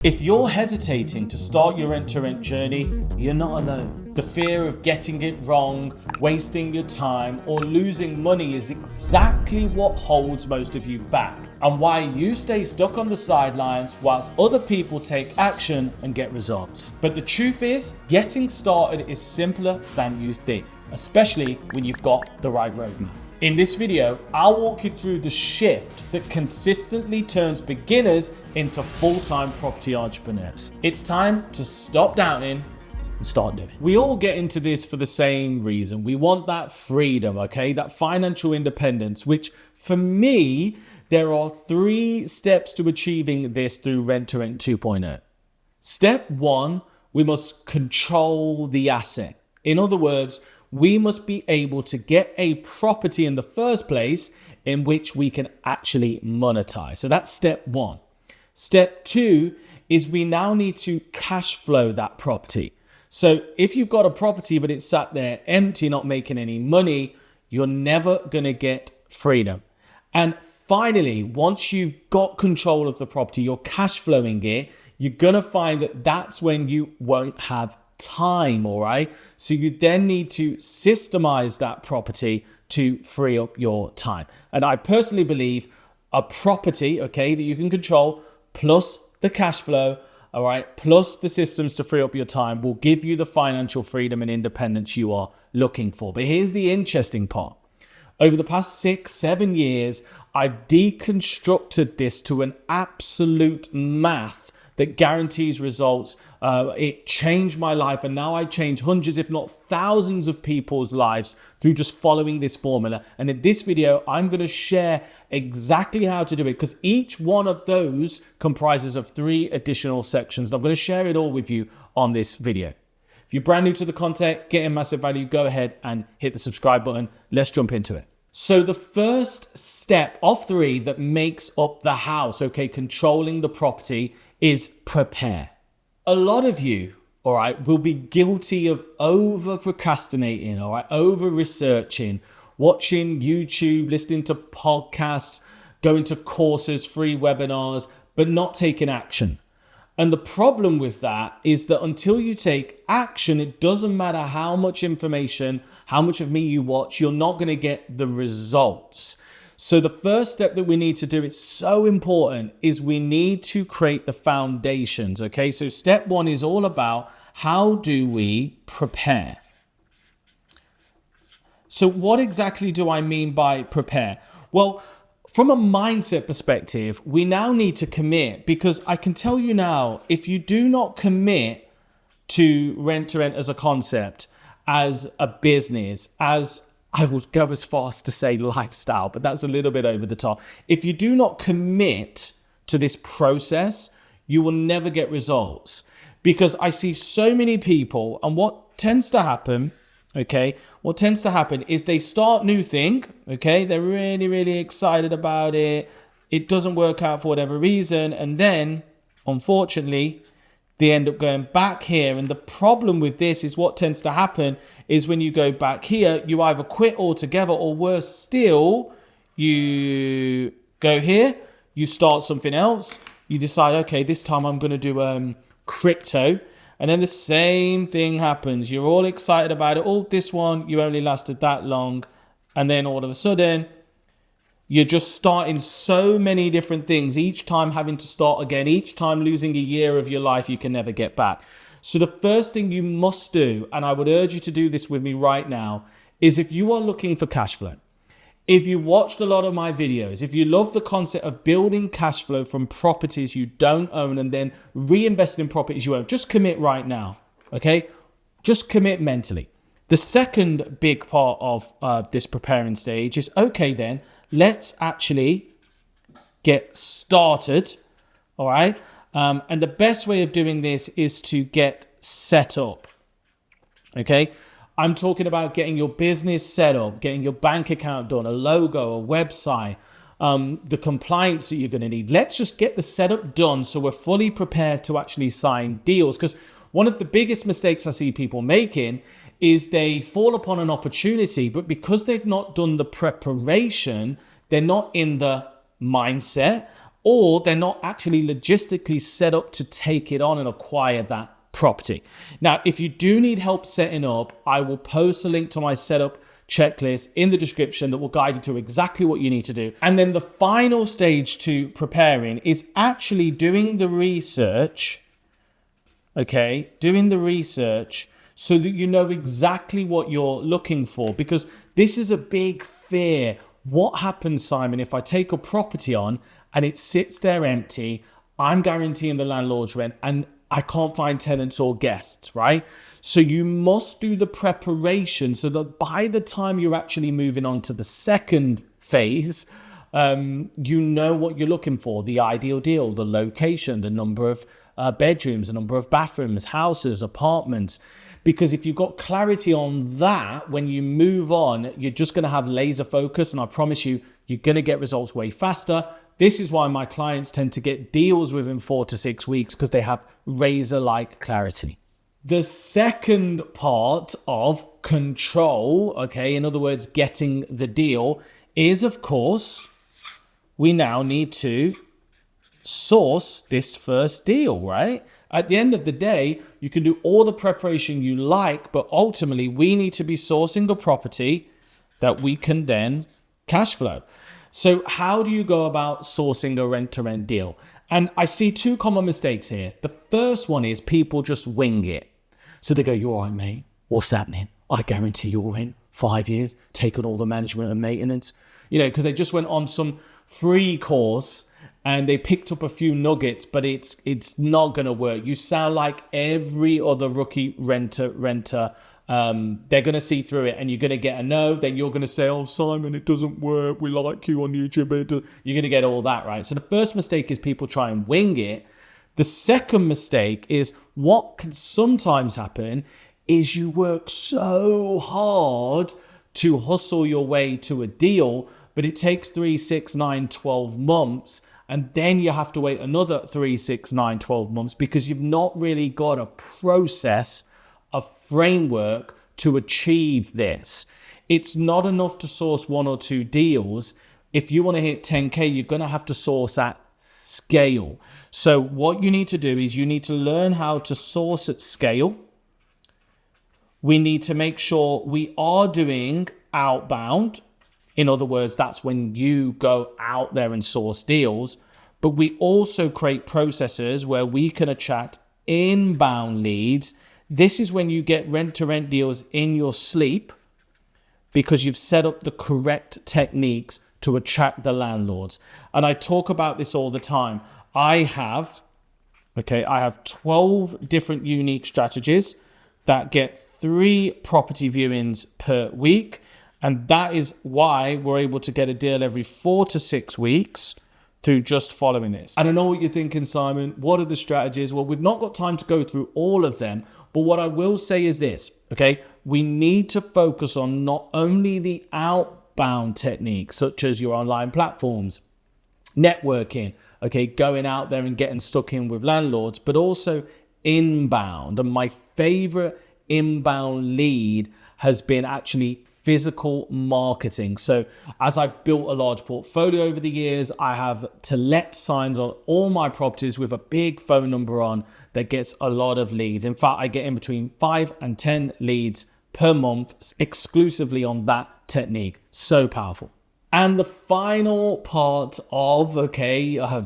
If you're hesitating to start your rent-to-rent journey, you're not alone. The fear of getting it wrong, wasting your time, or losing money is exactly what holds most of you back, and why you stay stuck on the sidelines whilst other people take action and get results. But the truth is, getting started is simpler than you think, especially when you've got the right roadmap. In this video, I'll walk you through the shift that consistently turns beginners into full-time property entrepreneurs. It's time to stop doubting and start doing. We all get into this for the same reason. We want that freedom, okay? That financial independence, which for me, there are 3 steps to achieving this through Rent-to-Rent 2.0. Step 1, we must control the asset. In other words, we must be able to get a property in the first place in which we can actually monetize. So that's step 1. Step 2 is we now need to cash flow that property. So if you've got a property but it's sat there empty, not making any money, you're never going to get freedom. And finally, once you've got control of the property, you're cash flowing it, you're going to find that that's when you won't have time, all right? So you then need to systemize that property to free up your time. And I personally believe a property, okay, that you can control plus the cash flow, all right, plus the systems to free up your time will give you the financial freedom and independence you are looking for. But here's the interesting part. Over the past 6-7 years, I've deconstructed this to an absolute math that guarantees results. It changed my life, and now I change hundreds, if not thousands of people's lives through just following this formula. And in this video, I'm going to share exactly how to do it, because each one of those comprises of 3 additional sections. And I'm going to share it all with you on this video. If you're brand new to the content, getting massive value, go ahead and hit the subscribe button. Let's jump into it. So the first step of 3 that makes up the house, okay, controlling the property, is prepare. A lot of you, all right, will be guilty of over procrastinating, all right, over researching, watching YouTube, listening to podcasts, going to courses, free webinars, but not taking action. And the problem with that is that until you take action, it doesn't matter how much information, how much of me you watch, you're not going to get the results. So the first step that we need to do, it's so important, is we need to create the foundations, okay? So step 1 is all about how do we prepare? So what exactly do I mean by prepare? Well, from a mindset perspective, we now need to commit, because I can tell you now, if you do not commit to rent-to-rent as a concept, as a business, as I would go as far as to say lifestyle, but that's a little bit over the top. If you do not commit to this process, you will never get results, because I see so many people, and what tends to happen, okay, what tends to happen is they start new thing, okay, they're really, really excited about it. It doesn't work out for whatever reason. And then, unfortunately, they end up going back here. And the problem with this is what tends to happen is when you go back here, you either quit altogether, or worse still, you go here, you start something else, you decide, okay, this time I'm going to do crypto. And then the same thing happens. You're all excited about it. Oh, this one, you only lasted that long. And then all of a sudden, you're just starting so many different things, each time having to start again, each time losing a year of your life you can never get back. So the first thing you must do, and I would urge you to do this with me right now, is if you are looking for cash flow, if you watched a lot of my videos, if you love the concept of building cash flow from properties you don't own and then reinvest in properties you own, just commit right now, okay? Just commit mentally. The second big part of this preparing stage is, okay then, let's actually get started, all right? And the best way of doing this is to get set up, okay? I'm talking about getting your business set up, getting your bank account done, a logo, a website, the compliance that you're going to need. Let's just get the setup done so we're fully prepared to actually sign deals. Because one of the biggest mistakes I see people making is they fall upon an opportunity, but because they've not done the preparation, they're not in the mindset, or they're not actually logistically set up to take it on and acquire that property. Now, if you do need help setting up, I will post a link to my setup checklist in the description that will guide you to exactly what you need to do. And then the final stage to preparing is actually doing the research, okay? Doing the research so that you know exactly what you're looking for, because this is a big fear. What happens, Simon, if I take a property on and it sits there empty? I'm guaranteeing the landlord's rent and I can't find tenants or guests, right? So you must do the preparation so that by the time you're actually moving on to the second phase, you know what you're looking for, the ideal deal, the location, the number of bedrooms, the number of bathrooms, houses, apartments. Because if you've got clarity on that, when you move on, you're just going to have laser focus. And I promise you, you're going to get results way faster. This is why my clients tend to get deals within 4 to 6 weeks, because they have razor-like clarity. The second part of control, okay, in other words, getting the deal, is, of course, we now need to source this first deal, right? At the end of the day, you can do all the preparation you like, but ultimately we need to be sourcing a property that we can then cash flow. So how do you go about sourcing a rent-to-rent deal? And I see two common mistakes here. The first one is people just wing it. So they go, "You're all right, mate. What's happening? I guarantee you'll rent 5 years, taking all the management and maintenance." You know, because they just went on some free course and they picked up a few nuggets, but it's not going to work. You sound like every other rookie renter. They're going to see through it and you're going to get a no. Then you're going to say, "Oh, Simon, it doesn't work. We like you on YouTube." You're going to get all that, right? So the first mistake is people try and wing it. The second mistake is what can sometimes happen is you work so hard to hustle your way to a deal, but it takes 3, 6, 9, 12 months. And then you have to wait another 3, 6, 9, 12 months because you've not really got a process, a framework to achieve this. It's not enough to source 1 or 2 deals. If you want to hit 10K, you're going to have to source at scale. So what you need to do is you need to learn how to source at scale. We need to make sure we are doing outbound. In other words, that's when you go out there and source deals. But we also create processes where we can attract inbound leads. This is when you get rent-to-rent deals in your sleep because you've set up the correct techniques to attract the landlords. And I talk about this all the time. I have 12 different unique strategies that get 3 property viewings per week. And that is why we're able to get a deal every 4 to 6 weeks through just following this. I don't know what you're thinking, Simon. What are the strategies? Well, we've not got time to go through all of them. But what I will say is this, okay? We need to focus on not only the outbound techniques, such as your online platforms, networking, okay, going out there and getting stuck in with landlords, but also inbound. And my favorite inbound lead has been actually physical marketing. So as I've built a large portfolio over the years, I have to let signs on all my properties with a big phone number on that gets a lot of leads. In fact, I get in between 5 and 10 leads per month exclusively on that technique. So powerful. And the final part of,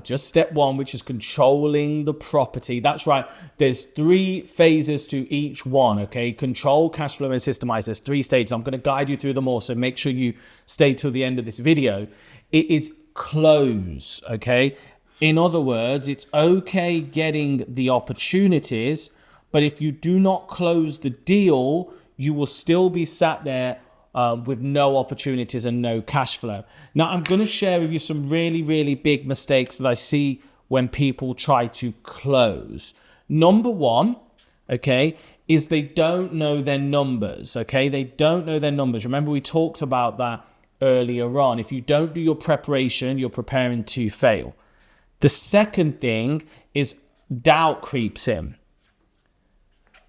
just step 1, which is controlling the property. That's right. There's 3 phases to each one, okay? Control, cash flow, and systemise. There's 3 stages. I'm going to guide you through them all, so make sure you stay till the end of this video. It is close, okay? In other words, it's okay getting the opportunities, but if you do not close the deal, you will still be sat there with no opportunities and no cash flow. Now, I'm going to share with you some really, really big mistakes that I see when people try to close. Number 1, is they don't know their numbers, They don't know their numbers. Remember, we talked about that earlier on. If you don't do your preparation, you're preparing to fail. The second thing is doubt creeps in.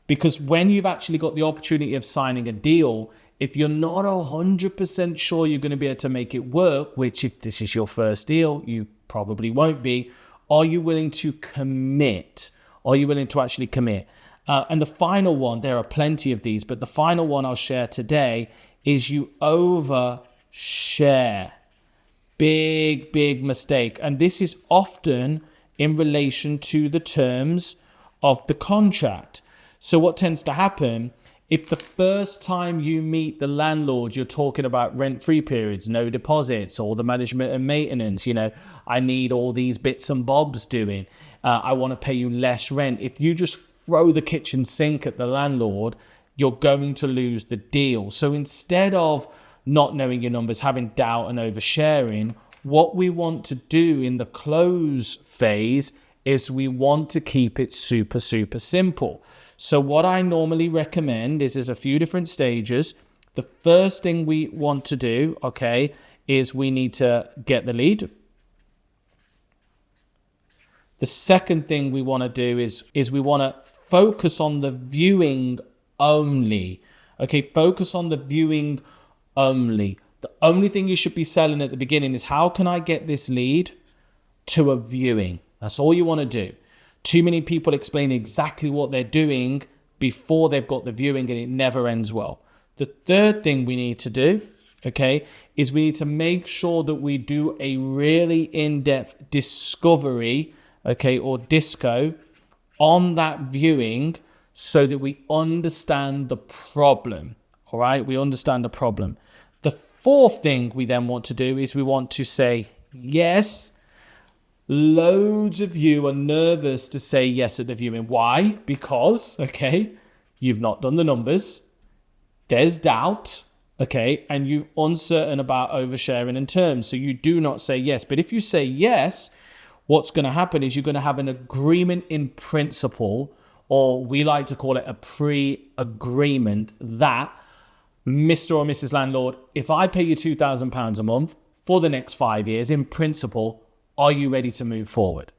Because when you've actually got the opportunity of signing a deal, if you're not 100% sure you're going to be able to make it work, which if this is your first deal, you Probably won't be. Are you willing to commit? Are you willing to actually commit? And the final one, there are plenty of these, but the final one I'll share today is you overshare. Big mistake. And this is often in relation to the terms of the contract. So what tends to happen, if the first time you meet the landlord, you're talking about rent-free periods, no deposits, all the management and maintenance, I need all these bits and bobs doing. I want to pay you less rent. If you just throw the kitchen sink at the landlord, you're going to lose the deal. So instead of not knowing your numbers, having doubt and oversharing, what we want to do in the close phase is we want to keep it super simple. So what I normally recommend is there's a few different stages. The first thing we want to do, okay, is we need to get the lead. The second thing we want to do is we want to focus on the viewing only. Okay, focus on the viewing only. The only thing you should be selling at the beginning is how can I get this lead to a viewing? That's all you want to do. Too many people explain exactly what they're doing before they've got the viewing, and it never ends well. The third thing we need to do, okay, is we need to make sure that we do a really in-depth discovery, okay, or disco on that viewing so that we understand the problem. All right, we understand the problem. The fourth thing we then want to do is we want to say yes. Loads of you are nervous to say yes at the viewing. Why? Because, okay, you've not done the numbers. There's doubt, okay, and you're uncertain about oversharing in terms. So you do not say yes. But if you say yes, what's going to happen is you're going to have an agreement in principle, or we like to call it a pre-agreement that Mr. or Mrs. Landlord, if I pay you £2,000 a month for the next 5 years, in principle, are you ready to move forward?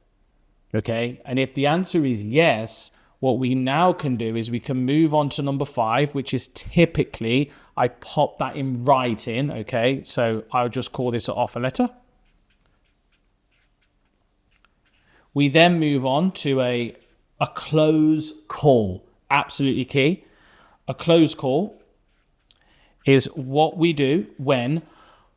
Okay. And if the answer is yes, what we now can do is we can move on to number 5, which is typically, I pop that in writing. Okay. So I'll just call this an offer letter. We then move on to a close call. Absolutely key. A close call is what we do when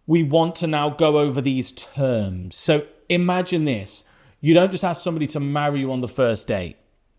we want to now go over these terms. So imagine this. You don't just ask somebody to marry you on the first date.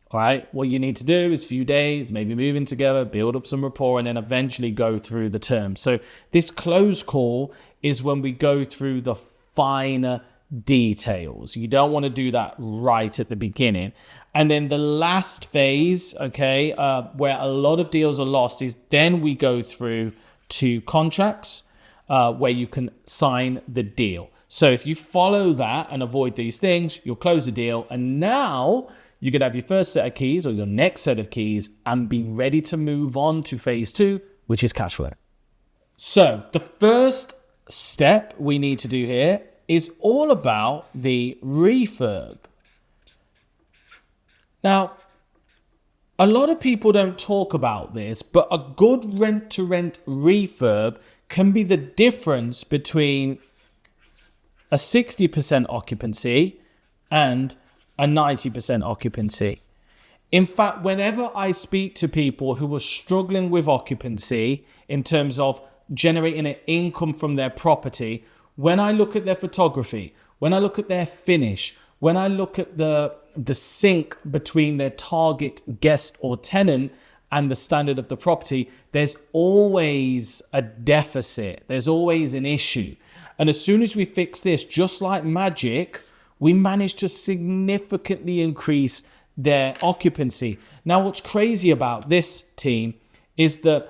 All right. What you need to do is a few days, maybe move in together, build up some rapport, and then eventually go through the terms. So this close call is when we go through the finer details. You don't want to do that right at the beginning. And then the last phase, okay, where a lot of deals are lost is then we go through to contracts where you can sign the deal. So if you follow that and avoid these things, you'll close the deal. And now you could have your first set of keys or your next set of keys and be ready to move on to phase 2, which is cash flow. So the first step we need to do here is all about the refurb. Now, a lot of people don't talk about this, but a good rent-to-rent refurb can be the difference between a 60% occupancy and a 90% occupancy. In fact, whenever I speak to people who are struggling with occupancy in terms of generating an income from their property, when I look at their photography, when I look at their finish, when I look at the sync between their target guest or tenant and the standard of the property, there's always a deficit. There's always an issue. And as soon as we fix this, just like magic, we manage to significantly increase their occupancy. Now, what's crazy about this team is that,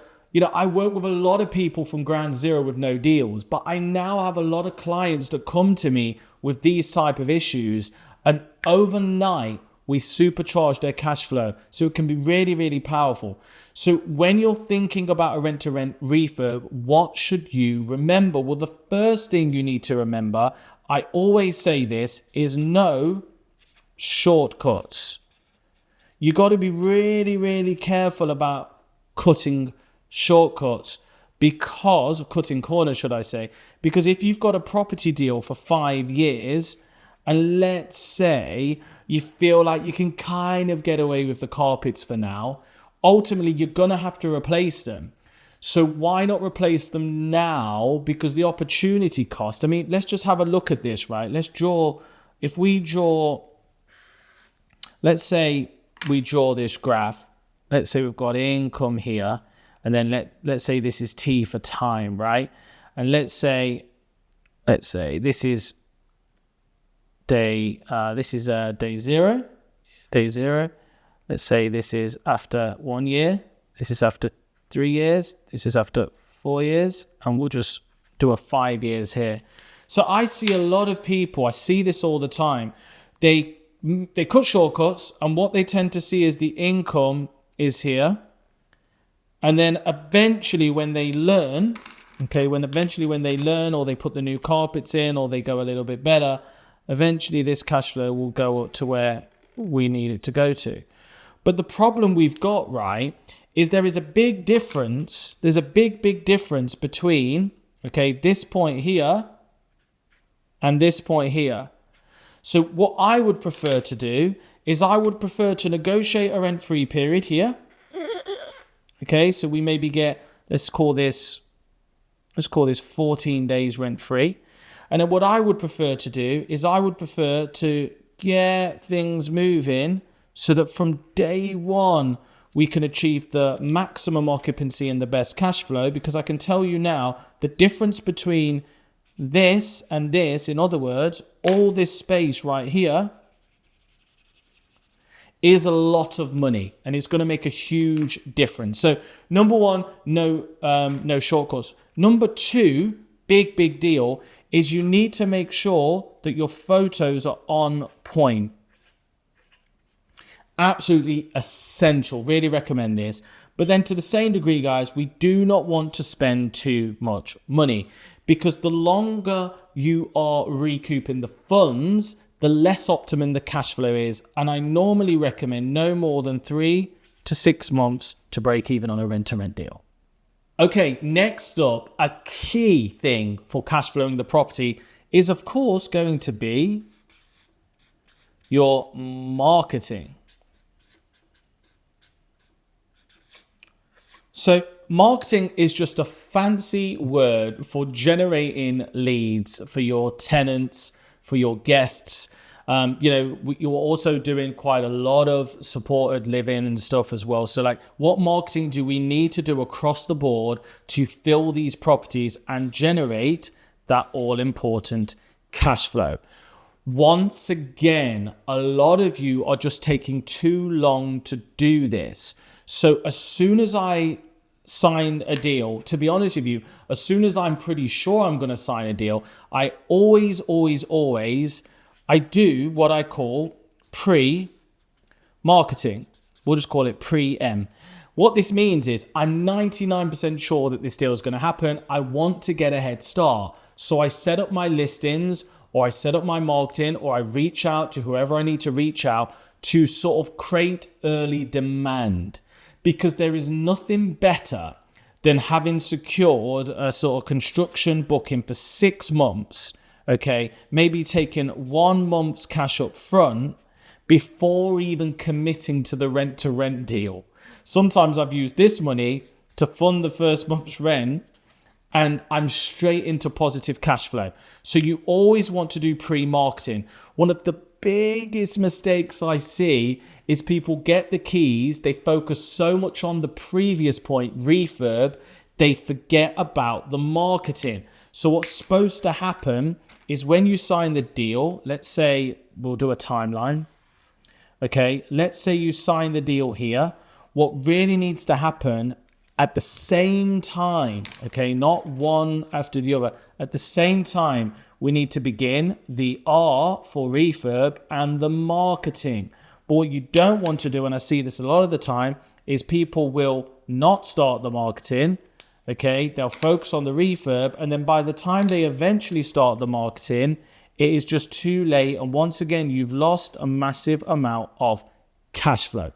I work with a lot of people from ground zero with no deals, but I now have a lot of clients that come to me with these type of issues, and overnight we supercharge their cash flow. So it can be really, really powerful. So when you're thinking about a rent-to-rent refurb, what should you remember? Well, the first thing you need to remember, I always say this, is no shortcuts. You got to be really, really careful about cutting shortcuts, because of cutting corners, should I say, because if you've got a property deal for 5 years and let's say you feel like you can kind of get away with the carpets for now, ultimately you're going to have to replace them. So why not replace them now? Because the opportunity cost, I mean, let's just have a look at this, right? Let's draw, if we draw, let's say we draw this graph. Let's say we've got income here, and then let's say this is T for time, right? And let's say this is day zero. Let's say this is after 1 year. This is after 3 years. This is after 4 years, and we'll just do a 5 years here. So I see a lot of people, I see this all the time. They cut shortcuts, and what they tend to see is the income is here. And then eventually when they learn, when they learn, or they put the new carpets in, or they go a little bit better, eventually this cash flow will go up to where we need it to go to. But the problem we've got, right, is there is a big difference. There's a big difference between, this point here and this point here. So what I would prefer to do is I would prefer to negotiate a rent-free period here. So we maybe get, let's call this 14 days rent-free. And then what I would prefer to do is I would prefer to get things moving so that from day one, we can achieve the maximum occupancy and the best cash flow, because I can tell you now, the difference between this and this, in other words, all this space right here, is a lot of money, and it's going to make a huge difference. So number one, no shortcuts. Number two, big deal, is you need to make sure that your photos are on point. Absolutely essential. Really recommend this. But then to the same degree, guys, we do not want to spend too much money, because the longer you are recouping the funds, the less optimum the cash flow is. And I normally recommend no more than 3 to 6 months to break even on a rent-to-rent deal. Okay, next up, a key thing for cash flowing the property is, of course, going to be your marketing. So marketing is just a fancy word for generating leads for your tenants, for your guests. You're also doing quite a lot of supported living and stuff as well. So what marketing do we need to do across the board to fill these properties and generate that all important cash flow? Once again, a lot of you are just taking too long to do this. So as soon as I sign a deal, to be honest with you, as soon as I'm pretty sure I'm going to sign a deal, I always I do what I call pre-marketing. We'll just call it pre-M. What this means is I'm 99% sure that this deal is going to happen. I want to get a head start. So I set up my listings, or I set up my marketing, or I reach out to whoever I need to reach out to sort of create early demand. Because there is nothing better than having secured a sort of construction booking for 6 months, maybe taking 1 month's cash up front before even committing to the rent-to-rent deal. Sometimes I've used this money to fund the first month's rent, and I'm straight into positive cash flow. So you always want to do pre-marketing. One of the biggest mistakes I see is people get the keys, they focus so much on the previous point, refurb, they forget about the marketing. So what's supposed to happen is when you sign the deal, let's say we'll do a timeline. Let's say you sign the deal here. What really needs to happen at the same time, not one after the other, at the same time, we need to begin the R for refurb and the marketing. But what you don't want to do, and I see this a lot of the time, is people will not start the marketing. They'll focus on the refurb, and then by the time they eventually start the marketing, it is just too late. And once again, you've lost a massive amount of cash flow.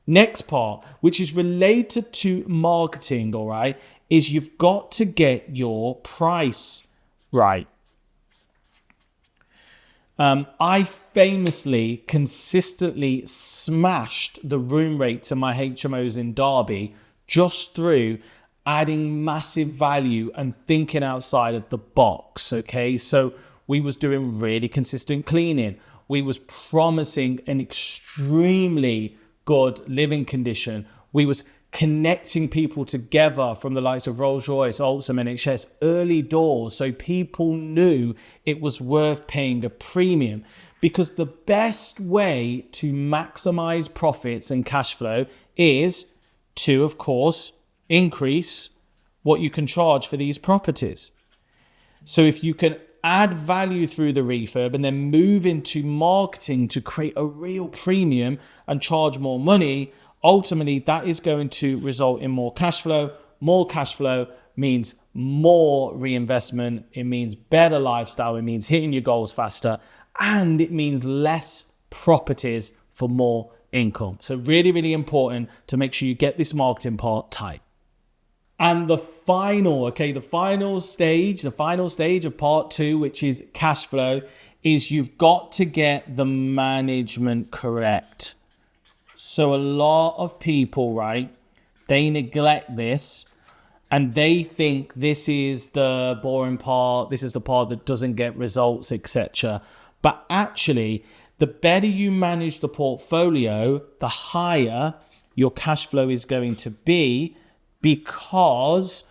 Next part, which is related to marketing, all right, is you've got to get your price right. I famously consistently smashed the room rates in my HMOs in Derby just through adding massive value and thinking outside of the box. Okay, so we was doing really consistent cleaning. We was promising an extremely good living condition. We was connecting people together from the likes of Rolls-Royce, Alstom, NHS, early doors, so people knew it was worth paying a premium. Because the best way to maximize profits and cash flow is to, of course, increase what you can charge for these properties. So if you can add value through the refurb and then move into marketing to create a real premium and charge more money, ultimately that is going to result in more cash flow. More cash flow means more reinvestment. It means better lifestyle. It means hitting your goals faster, and it means less properties for more income. So really, really important to make sure you get this marketing part tight. And the final stage of part 2, which is cash flow, is you've got to get the management correct. So a lot of people, right, they neglect this and they think this is the boring part, this is the part that doesn't get results, etc. But actually, the better you manage the portfolio, the higher your cash flow is going to be, because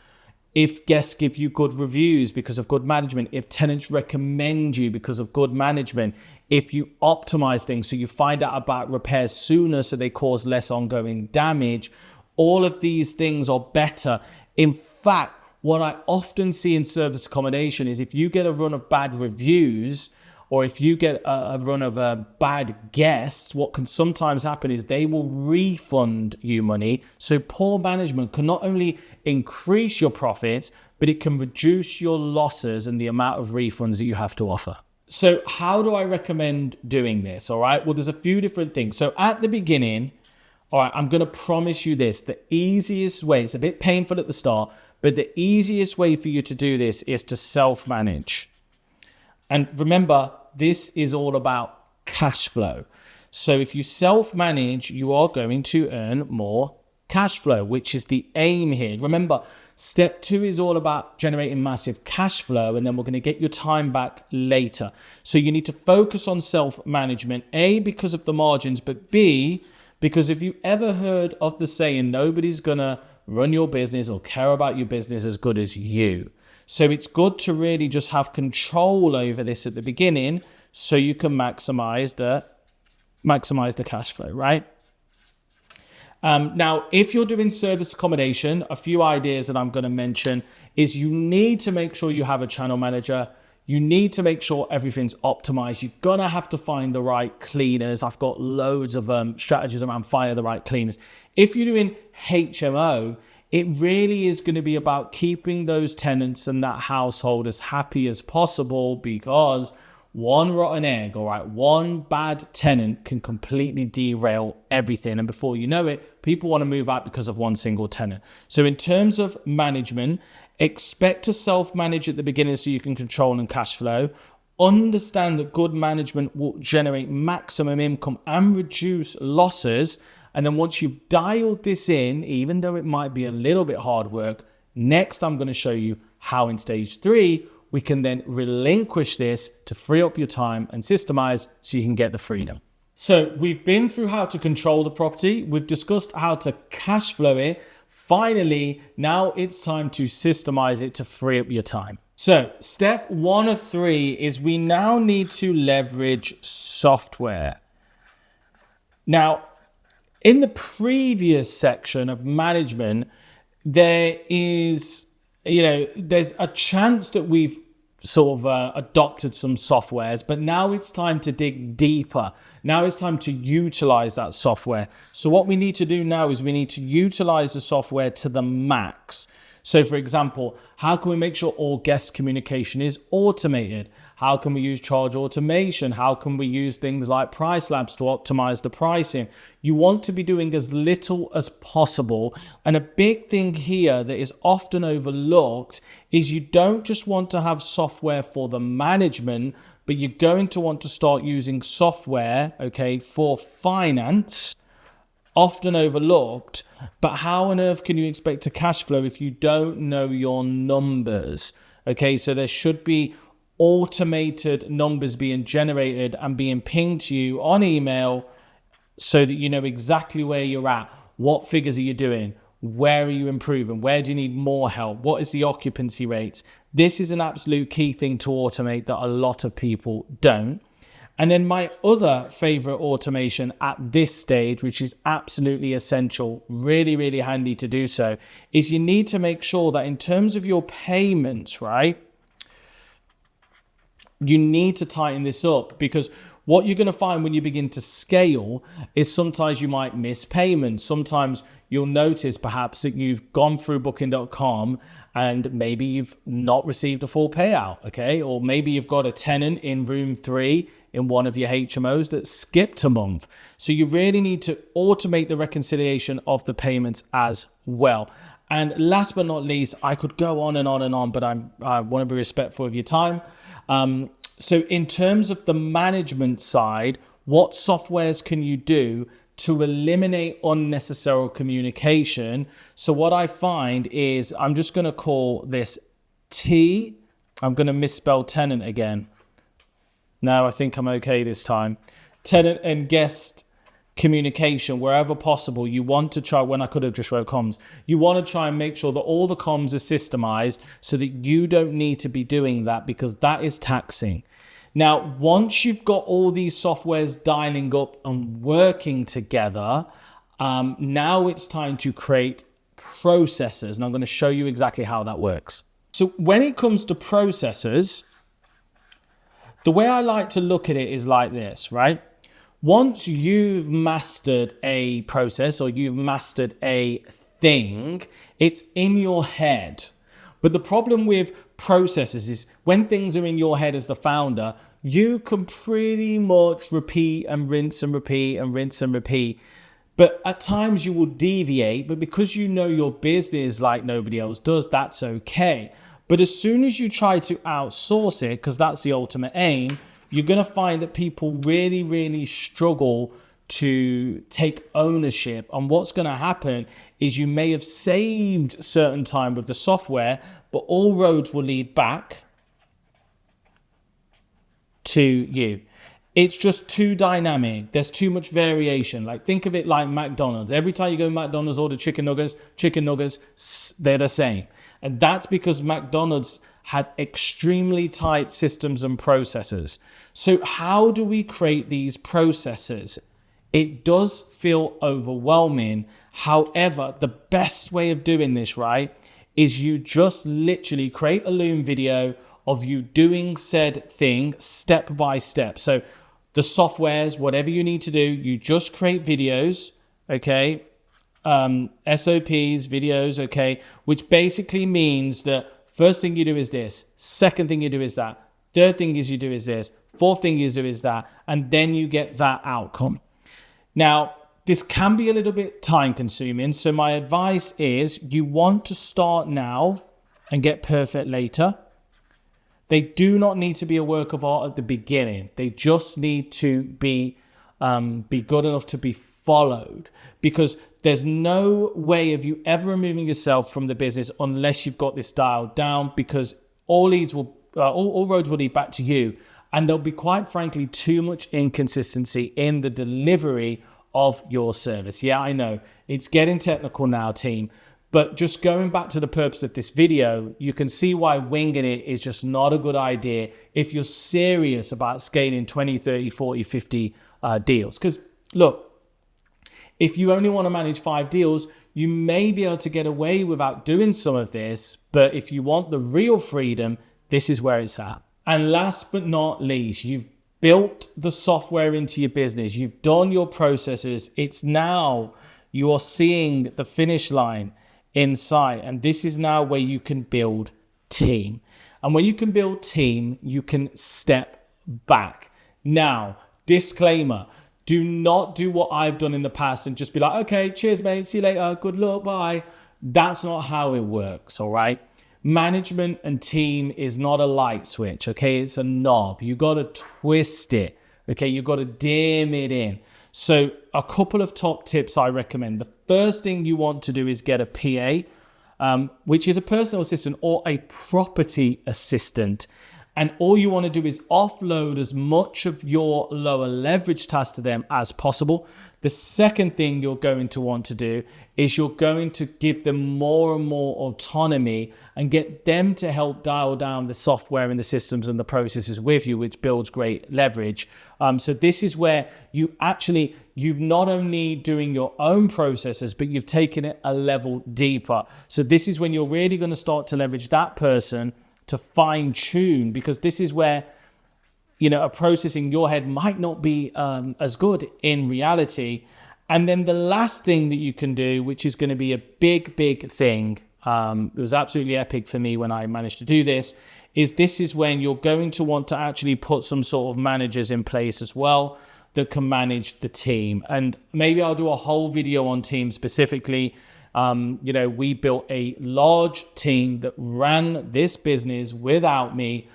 if guests give you good reviews because of good management, if tenants recommend you because of good management, if you optimize things so you find out about repairs sooner so they cause less ongoing damage, all of these things are better. In fact, what I often see in service accommodation is if you get a run of bad reviews, or if you get a run of bad guests, what can sometimes happen is they will refund you money. So poor management can not only increase your profits, but it can reduce your losses and the amount of refunds that you have to offer. So how do I recommend doing this? All right, well, there's a few different things. So at the beginning, all right, I'm going to promise you this. The easiest way, it's a bit painful at the start, but the easiest way for you to do this is to self-manage. And remember, this is all about cash flow. So if you self-manage, you are going to earn more cash flow, which is the aim here. Remember, step 2 is all about generating massive cash flow, and then we're going to get your time back later. So you need to focus on self-management, A, because of the margins, but B, because if you ever heard of the saying, nobody's going to run your business or care about your business as good as you. So it's good to really just have control over this at the beginning so you can maximize the cash flow, right? Now, if you're doing service accommodation, a few ideas that I'm going to mention is you need to make sure you have a channel manager. You need to make sure everything's optimized. You're going to have to find the right cleaners. I've got loads of strategies around finding the right cleaners. If you're doing HMO, it really is going to be about keeping those tenants and that household as happy as possible, because one rotten egg, all right, one bad tenant can completely derail everything. And before you know it, people want to move out because of one single tenant. So in terms of management, expect to self-manage at the beginning so you can control and cash flow. Understand that good management will generate maximum income and reduce losses. And then once you've dialed this in, even though it might be a little bit hard work, next I'm going to show you how in stage 3, we can then relinquish this to free up your time and systemize so you can get the freedom. So we've been through how to control the property. We've discussed how to cash flow it. Finally, now it's time to systemize it to free up your time. So step 1 of 3 is we now need to leverage software. Now, in the previous section of management, there's a chance that we've sort of adopted some softwares, but now it's time to dig deeper. Now it's time to utilize that software. So what we need to do now is we need to utilize the software to the max. So for example, how can we make sure all guest communication is automated? How can we use charge automation? How can we use things like price labs to optimize the pricing? You want to be doing as little as possible. And a big thing here that is often overlooked is you don't just want to have software for the management, but you're going to want to start using software, okay, for finance, often overlooked. But how on earth can you expect to cash flow if you don't know your numbers? Okay, so there should be automated numbers being generated and being pinged to you on email so that you know exactly where you're at. What figures are you doing? Where are you improving? Where do you need more help? What is the occupancy rates? This is an absolute key thing to automate that a lot of people don't. And then my other favorite automation at this stage, which is absolutely essential, really, really handy to do so, is you need to make sure that in terms of your payments, right, you need to tighten this up, because what you're going to find when you begin to scale is sometimes you might miss payments. Sometimes you'll notice perhaps that you've gone through booking.com and maybe you've not received a full payout, okay? Or maybe you've got a tenant in room 3 in one of your HMOs that skipped a month. So you really need to automate the reconciliation of the payments as well. And last but not least, I could go on and on and on, but I want to be respectful of your time. So in terms of the management side, what softwares can you do to eliminate unnecessary communication? So what I find is, I'm just going to call this T. I'm going to misspell tenant again. No, I think I'm okay this time. Tenant and guest communication, wherever possible. You want to try, when I could have just wrote comms, you want to try and make sure that all the comms are systemized so that you don't need to be doing that, because that is taxing. Now, once you've got all these softwares dialing up and working together, now it's time to create processes. And I'm going to show you exactly how that works. So when it comes to processes, the way I like to look at it is like this, right? Once you've mastered a process or you've mastered a thing, it's in your head. But the problem with processes is when things are in your head as the founder, you can pretty much repeat and rinse and repeat and rinse and repeat. But at times you will deviate, but because you know your business like nobody else does, that's okay. But as soon as you try to outsource it, because that's the ultimate aim, you're going to find that people really, really struggle to take ownership. And what's going to happen is you may have saved certain time with the software, but all roads will lead back to you. It's just too dynamic. There's too much variation. Like, think of it like McDonald's. Every time you go to McDonald's, order chicken nuggets, they're the same. And that's because McDonald's had extremely tight systems and processes. So how do we create these processes? It does feel overwhelming. However, the best way of doing this, right, is you just literally create a Loom video of you doing said thing step by step. So the softwares, whatever you need to do, you just create videos, okay? SOPs, videos, okay? Which basically means that first thing you do is this, second thing you do is that, third thing is you do is this, fourth thing you do is that, and then you get that outcome. Now, this can be a little bit time consuming. So my advice is you want to start now and get perfect later. They do not need to be a work of art at the beginning. They just need to be good enough to be followed, because there's no way of you ever removing yourself from the business unless you've got this dialed down, because all roads will lead back to you. And there'll be, quite frankly, too much inconsistency in the delivery of your service. Yeah, I know it's getting technical now, team. But just going back to the purpose of this video, you can see why winging it is just not a good idea if you're serious about scaling 20, 30, 40, 50 deals. Because look, if you only want to manage 5 deals, you may be able to get away without doing some of this. But if you want the real freedom, this is where it's at. And last but not least, you've built the software into your business. You've done your processes. It's now you are seeing the finish line in sight. And this is now where you can build team. And when you can build team, you can step back. Now, disclaimer, do not do what I've done in the past and just be like, okay, cheers, mate. See you later. Good luck. Bye. That's not how it works. All right. management and team is not a light switch, okay? It's a knob. You got to twist it, okay? You got to dim it in. So a couple of top tips I recommend. The first thing you want to do is get a PA, which is a personal assistant or a property assistant. And all you want to do is offload as much of your lower leverage tasks to them as possible. The second thing you're going to want to do is you're going to give them more and more autonomy and get them to help dial down the software and the systems and the processes with you, which builds great leverage. So this is where you've not only doing your own processes, but you've taken it a level deeper. So this is when you're really going to start to leverage that person to fine tune, because this is where, a process in your head might not be as good in reality. And then the last thing that you can do, which is going to be a big, big thing, it was absolutely epic for me when I managed to do this, is when you're going to want to actually put some sort of managers in place as well that can manage the team. And maybe I'll do a whole video on team specifically. We built a large team that ran this business without me.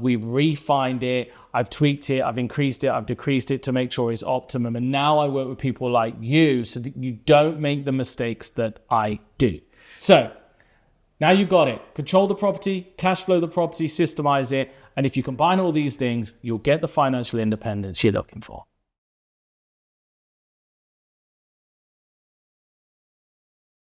We've refined it, I've tweaked it, I've increased it, I've decreased it to make sure it's optimum. And now I work with people like you so that you don't make the mistakes that I do. So now you got it. Control the property, cash flow the property, systemize it. And if you combine all these things, you'll get the financial independence you're looking for.